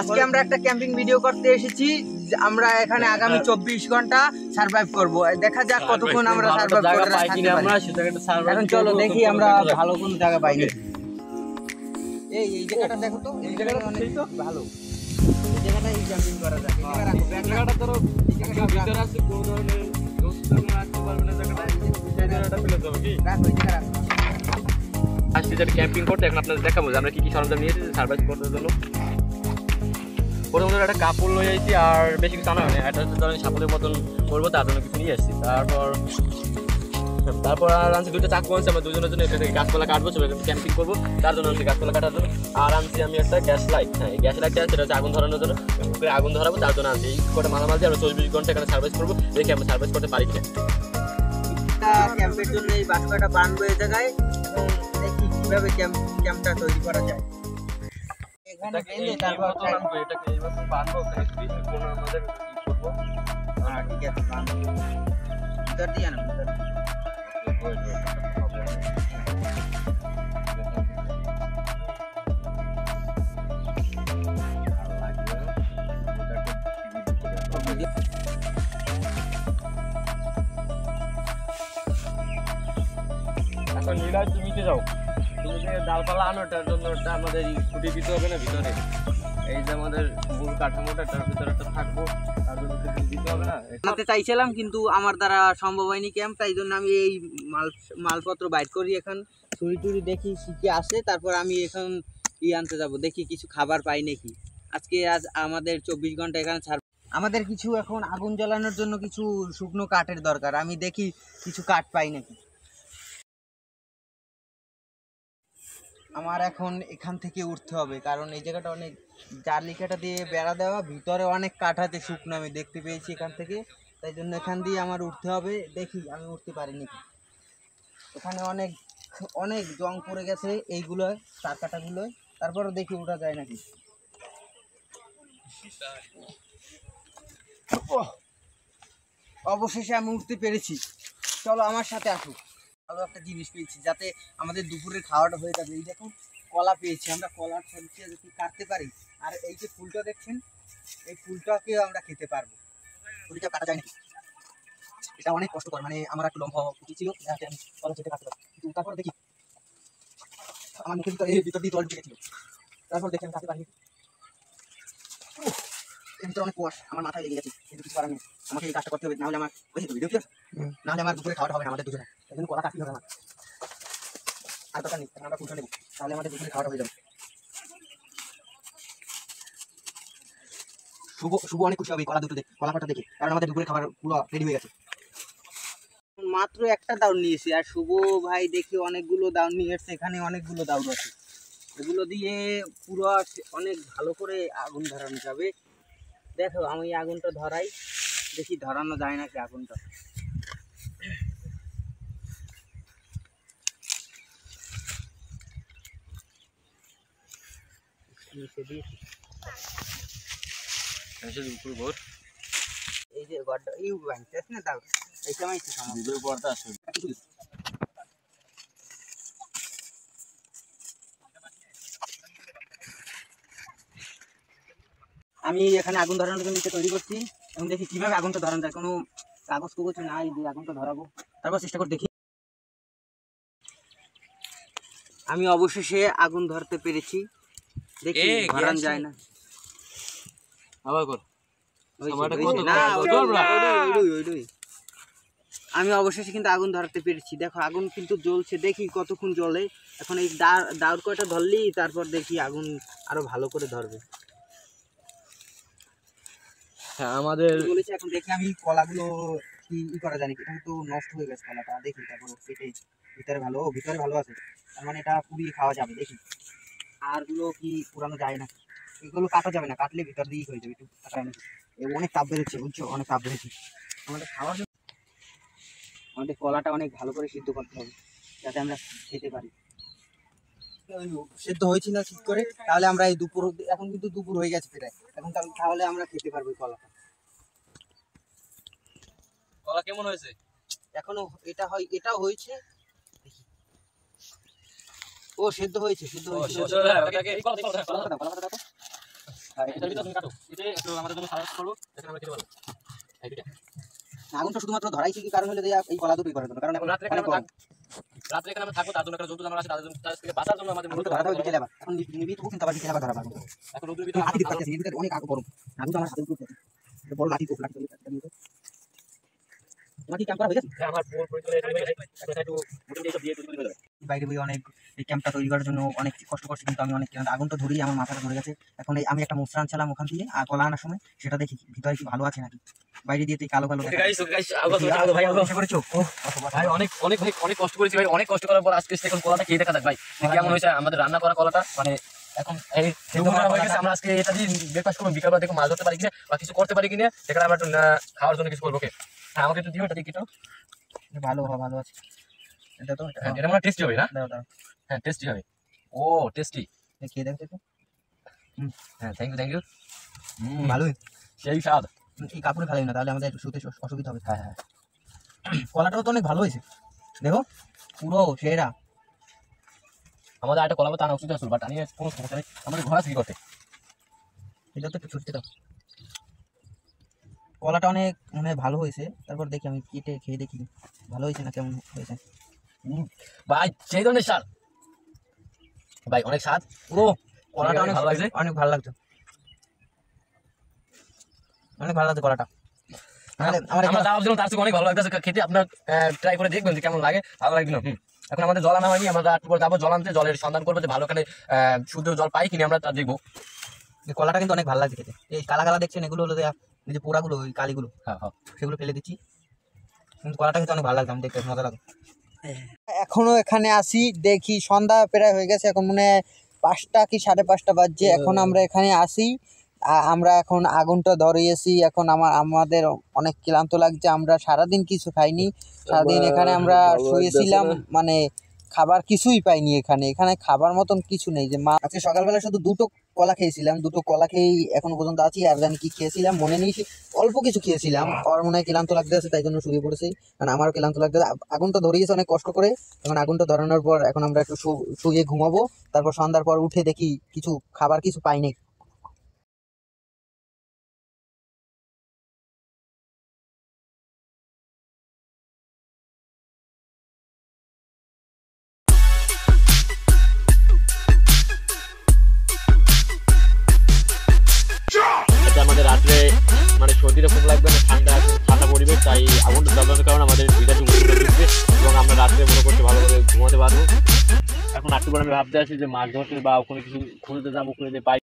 আজকে আমরা একটা ক্যাম্পিং ভিডিও করতে এসেছি। আমরা এখানে আগামী 24 ঘন্টা সার্ভাইভ করব। দেখা যাক কতক্ষণ আমরা সার্ভাইভ করতে পারি। এখন চলো দেখি আমরা ভালো কোন জায়গা পাই নাকি। এই জায়গাটা দেখো তো, এই জায়গাটা অনেক ভালো। এই জায়গাটাই ক্যাম্পিং করা যায়। এই জায়গাটা ধরো এই জায়গাটা ভিতর আছে, কোন ধরনের দোস্ত মারতে পারবে না জায়গাটা। এই জায়গাটা ফেলে দাও কি রাখো, এই জায়গা রাখো। আজকে যেটা ক্যাম্পিং করতে এখন আপনাদের দেখাবো যে আমরা কি কি সরঞ্জাম নিয়েছি সার্ভাইভ করতে জন্য। প্রথমত একটা কাপড় লয়ে আইছি, আর বেশি কিছু আনা হয় না। এটা হচ্ছে ধরেন সাপোর্টের মতন করবো, তার জন্য কিছু নিয়ে আসছি। তারপর আর আনছি দুটো চাকু আনছি আমরা দুজনের জন্য। এটা থেকে গাছপালা কাটবো, ক্যাম্পিং করবো, তার জন্য আনছি গাছপালা কাটার জন্য। আর আনছি আমি একটা গ্যাস লাইট। হ্যাঁ, এই গ্যাস লাইটটা সেটা হচ্ছে আগুন ধরানোর জন্য, আগুন ধরাবো তার জন্য আনছি। এই কটা মালামাল দিয়ে আমরা 24 ঘন্টা এখানে সার্ভিস করবো, দেখি আমরা সার্ভিস করতে পারি কিনা। ক্যাম্পের জন্য এই বাসকাটা বানবো এই জায়গায়, এবং দেখি কিভাবে ক্যাম্পটা তৈরি করা যায়। এখানে তারপর এটাকে এইভাবে বানবো, আমাদের করবো। হ্যাঁ ঠিক আছে, বানবো ভিতর দিয়ে না ভিতর। এখন নীলা তুমি যাও, তুমি যে ডালপালা আনো ওটার জন্য ওটা আমাদের খুঁটি দিতে হবে না ভিতরে। এই যে আমাদের মূল কাঠামোটা তার ভিতরে একটা থাকবো, তার জন্য খুঁটি দিতে হবে না। বানাতে চাইছিলাম কিন্তু আমার দ্বারা সম্ভব হয়নি ক্যাম্প, তাই জন্য আমি এই মালপত্র বাইর করি। এখন ছুরি টুরি দেখি শিখে আসে, তারপর আমি এখন আনতে যাব, দেখি কিছু খাবার পাই নাকি। আজ আমাদের 24 ঘন্টা এখানে ছাড়। আমাদের কিছু এখন আগুন জ্বালানোর জন্য কিছু শুকনো কাঠের দরকার। আমি দেখি কিছু কাঠ পাই নাকি। আমার এখন এখান থেকে উঠতে হবে, কারণ এই জায়গাটা অনেক জালি কাটা দিয়ে বেড়া দেওয়া, ভিতরে অনেক কাঠ আছে শুকনো, আমি দেখতে পেয়েছি এখান থেকে। তাই জন্য এখান দিয়ে আমার উঠতে হবে, দেখি আমি উঠতে পারি নাকি। এখানে অনেক অনেক জং পড়ে গেছে এইগুলো তার কাটাগুলো, তারপরে দেখি উঠা যায় নাকি। অবশেষে আমি উঠতে পেরেছি, চলো আমার সাথে আসো। ভালো একটা জিনিস পেয়েছি, যাতে আমাদের দুপুরের খাওয়াটা হয়ে যাবে। এই দেখুন কলা পেয়েছি, আমরা কলার সবজি যদি কাটতে পারি। আর এই যে ফুলটা দেখছেন, এই ফুলটাকেও আমরা খেতে পারবো। ফুলটা কাটা যায় নাকি, এটা অনেক কষ্টকর, মানে আমার একটু লম্বা উচিত ছিল, যাতে আমি কলা খেতে পারতে পারি। কিন্তু তারপর দেখি আমার মুখের ভিতর দিয়ে জল ঢুকেছিল, তারপর দেখি আমি কাটতে পারিনি। এর ভিতরে অনেক কুয়াশ, আমার মাথায় লেগে গেছে, কিন্তু কিছু করার নেই। আমাকে এই কাজটা করতে হবে, নাহলে আমার ভিডিও কি নাহলে আমার দুপুরে খাওয়াটা হবে না আমাদের দুজনে। এই জন্য কলা কাটতে হবে আমার, আর দরকার নেই। আমরা ফুলটা নেবো, তাহলে আমাদের দুপুরে খাওয়াটা হয়ে যাবে। শুভ অনেক খুশি হবে কলা দুটো দেখে, কলা পাতা দেখে, কারণ আমাদের দুপুরে খাবার পুরো রেডি হয়ে গেছে। মাত্র একটা দাউন নিয়েছি, আর শুভ ভাই দেখি অনেকগুলো দাউন নিয়ে এসছে। এখানে অনেকগুলো দাউন আছে, এগুলো দিয়ে পুরো অনেক ভালো করে আগুন ধরানো যাবে। দেখো আমি আগুনটা ধরাই, দেখি ধরানো যায় নাকি আগুনটা। এই যে গড়টা ইউ ভাঙতেছ না, দাও এই সময় একটু সময় পড়তে আসবে। আমি এখানে আগুন ধরানোর জন্য তৈরি করছি, এবং দেখি কিভাবে আগুনটা ধরানো যায়। কোনো কাগজ কুগজ নাই যে আগুনটা ধরাবো, তারপর চেষ্টা করে দেখি। আমি অবশেষে আগুন ধরতে পেরেছি, দেখি ধরানো যায় না। আমি অবশেষে কিন্তু আগুন ধরাতে পেরেছি। দেখো আগুন কিন্তু জ্বলছে, দেখি কতক্ষণ জ্বলে। এখন এই দাউর কয়টা ধরলেই তারপর দেখি আগুন আরো ভালো করে ধরবে। হ্যাঁ আমাদের বলেছে, এখন দেখি আমি কলাগুলো কি করা জানি। এটা তো নষ্ট হয়ে গেছে কলাটা, দেখি তারপর কেটে ভিতরে ভালো আছে, তার মানে এটা পুড়িয়ে খাওয়া যাবে। দেখি আরগুলো কি পুরানো যায় না, এগুলো কাটা যাবে না, কাটলে ভিতর দিয়েই হয়ে যাবে। একটু কাটা অনেক তাপ বেড়েছে, বুঝছো, অনেক তাপ বেড়েছে। আমাদের খাওয়ার জন্য আমাদের কলাটা অনেক ভালো করে সিদ্ধ করতে হবে, যাতে আমরা খেতে পারি। সিদ্ধ হয়েছি না ঠিক করে, তাহলে আমরা এই দুপুর, এখন কিন্তু দুপুর হয়ে গেছে প্রায়, এখন তাহলে আমরা খেতে পারবো কলাটা। কলা কেমন হয়েছে এখনো? এটাও হয়েছে, ও সিদ্ধ হয়েছে। আগুনটা শুধুমাত্র ধরাইছি কি কারণ হলে এই কলা দুটোই করার জন্য, কারণ এখন রাত্রে এখানে আমরা থাকবো, তার জন্য একটা জন্তু জানোয়ার আছে, তাদের থেকে বাঁচার জন্য আমাদের মূলত ধরা হবে বিকেলে আবার, এখন নিবি তবু কিন্তু আবার বিকেলে আবার ধরা পারবো। এখন রোদের ভিতরে লাঠি দিতে পারতেছি, এদিকে অনেক আগুন গরম, আগুন তো আমার হাতে উপরে বড় লাঠি তো লাঠি তোমার কি ক্যাম্প করা হয়ে গেছে? আমার পুরো পরিচয় এখন একটু মোটামুটি সব দিয়ে তৈরি করে দেবে। বাইরে বই অনেক এই ক্যাম্পটা তৈরি করার জন্য অনেক কষ্ট করছি, কিন্তু আমি অনেক আগুনটা ধরেই আমার মাথাটা ধরে গেছে। এখন এই আমি একটা মুসরা আনছিলাম ওখান থেকে, আর কলা আনার সময় সেটা দেখি ভিতরে কি ভালো আছে নাকি, বাইরে দিয়ে তো কালো কালো ভাই অনেক অনেক ভাই অনেক কষ্ট করেছি ভাই, অনেক কষ্ট করার পর আজকে এখন কলাটা খেয়ে দেখা যাক ভাই কেমন হয়েছে আমাদের রান্না করা কলাটা। মানে এখন এই হয়ে গেছে, আমরা আজকে এটা দিয়ে ব্রেকফাস্ট করবো, বিকালবেলা দেখো মাছ ধরতে পারি কিনা বা কিছু করতে পারি কিনা, সেখানে আমরা একটু খাওয়ার জন্য কিছু করবো। হ্যাঁ আমাকে একটু দিও, এটা দিকে ভালো ভালো আছে এটা তো, এটা মনে টেস্টি হবে না? দাও দাও, হ্যাঁ টেস্টি হবে, ও টেস্টি, খেয়ে দেখো তো। হ্যাঁ থ্যাংক ইউ ভালোই, সেই স্বাদ। এই কাপড়ে ফেলাই না, তাহলে আমাদের একটু শুতে অসুবিধা হবে। হ্যাঁ হ্যাঁ কলাটাও তো অনেক ভালো হয়েছে, দেখো পুরো সেরা। আমাদের একটা কলা পাতা আনা উচিত আসল, বাট আনিয়ে কোনো সমস্যা নেই, আমাদের ঘোরা কি করতে। এটা তো একটু ছুটতে দাও, কলাটা অনেক মানে ভালো হয়েছে। তারপর দেখি আমি কেটে খেয়ে দেখি ভালো হয়েছে না কেমন হয়েছে। ভাই সেই ধরনের স্বাদ ভাই, অনেক স্বাদ, পুরো কলাটা অনেক ভালো লাগছে, অনেক ভালো লাগছে, অনেক ভালো লাগছে কলাটা। অনেক ভালো লাগছে খেতে, আপনার ট্রাই করে দেখবেন যে কেমন লাগে, ভালো লাগবে না। এখন আমাদের জল আনা হয়নি, আমরা একটু পর যাবো জল আনতে, জলের সন্ধান করবো যে ভালো এখানে শুদ্ধ জল পাই কিনে, আমরা তা দেখবো। কলাটা কিন্তু অনেক ভালো লাগছে খেতে। এই কালা কালা দেখছেন এগুলো হলো এই যে পোড়াগুলো, ওই কালিগুলো, হ্যাঁ হ্যাঁ সেগুলো ফেলে দিচ্ছি, কিন্তু কলাটা কিন্তু অনেক ভালো লাগছে, আমি দেখতে মজা লাগে। এখনো এখানে আসি, দেখি সন্ধ্যা প্রায় হয়ে গেছে, এখন মনে হয় 5টা কি 5:30 বাজছে। এখন আমরা এখানে আসি, আমরা এখন আগুনটা ধরিয়েছি। এখন আমাদের অনেক ক্লান্ত লাগছে, আমরা সারাদিন কিছু খাইনি, সারাদিন এখানে আমরা শুয়েছিলাম, মানে খাবার কিছুই পাইনি এখানে খাবার মতন কিছু নেই। যে মা আজকে সকালবেলা শুধু 2টো কলা খেয়েছিলাম, 2টো কলা খেয়েই এখনো পর্যন্ত আছি, আর জানি কি খেয়েছিলাম মনে নেই, অল্প কিছু খেয়েছিলাম। আর মনে হয় ক্লান্ত লাগতে আছে, তাই জন্য শুয়ে পড়েছি, কারণ আমারও ক্লান্ত লাগতে আছে। আগুনটা ধরিয়েছে অনেক কষ্ট করে, এখন আগুনটা ধরানোর পর এখন আমরা একটু শুয়ে ঘুমাবো, তারপর সন্ধ্যার পর উঠে দেখি কিছু খাবার কিছু পাইনি। আমাদের রাত্রে মানে সর্দিটা খুব লাগবে না, ঠান্ডা পরিবেশ, তাই আগুনটা জ্বালানোর কারণে আমাদের ভিতরে ঢুকবে এবং আমরা রাত্রে মনে করছি ভালোভাবে ঘুমাতে পারবো। এখন একটু পরে আমি ভাবতে আসি যে মাছ ধরতে বা ওখানে কিছু খুঁজতে যাবো, খুঁজে পাই